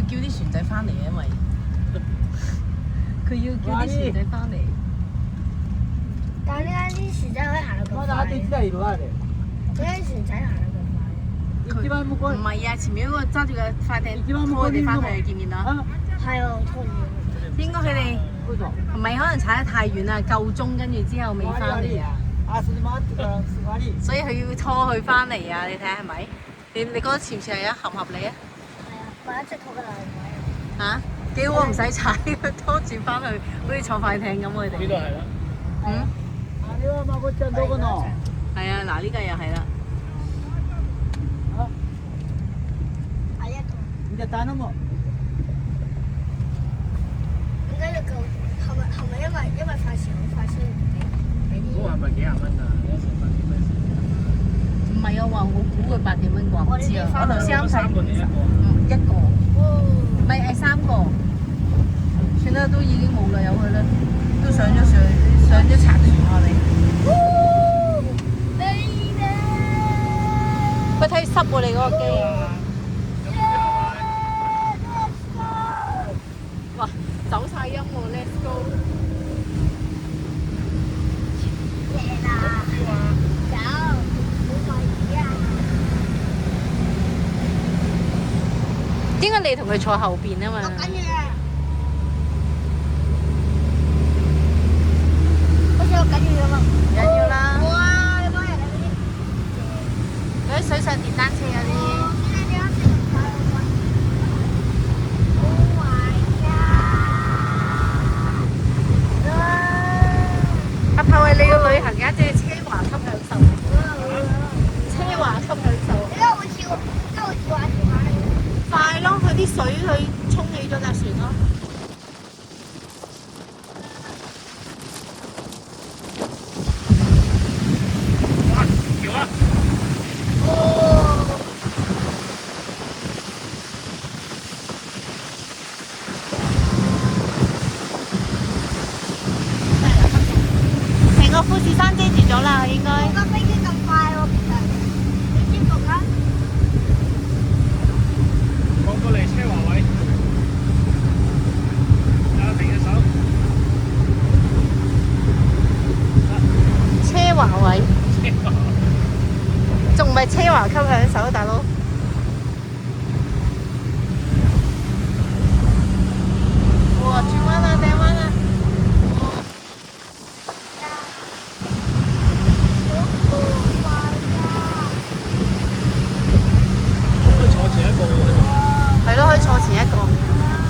叫啲船仔翻嚟啊，因為佢要叫啲船仔翻嚟。但係點解啲船仔可以行得咁快？點解船仔行得咁快？唔係啊，前面嗰個揸住個快艇拖佢哋翻去，見唔見到？係啊，拖住。應該佢哋唔係可能踩得太遠啦，夠鐘跟住之後未翻嚟啊，所以佢要拖佢翻嚟啊！你睇下係咪？你覺得似唔似係啊？合唔合理啊？係啊，或者直拖嘅兩位。嚇，幾好唔使踩，佢拖住翻去，好似坐快艇咁佢哋。呢度係啦。嗯。係啊，嗱呢個又係啦。係一個。你就單啦嘛？點解你夠？係咪因為快時好快先俾啲？嗰個係咪幾廿蚊啊？一成百幾蚊？唔係啊，話我估佢8幾蚊啩，唔知啊。我頭先啱睇3個定1個？一個。唔係係3個。算啦，都已經冇啦，由佢啦，都上咗賊船我哋。佢睇濕喎，你嗰個機。哇！走晒音喎 ，Let's go！ 謝啦，走，冇在意啊。點解你同佢坐後邊啊嘛？落緊雨啊！好似落緊雨咁啊！唔緊要啦，哇！你幫人哋嗰啲水上電單車嗰啲。阿炮係你個旅行嘅，即係奢華級享受。奢華級享受。快咯！佢啲水去沖起咗架船咯。橋啊！成個富士山遮住咗啦，應該。架飛機咁快喎，其實你知唔知啊？望過嚟車華位，停隻手。奢華位，仲唔係奢華級享受，大佬？哇！轉彎啦，掟彎！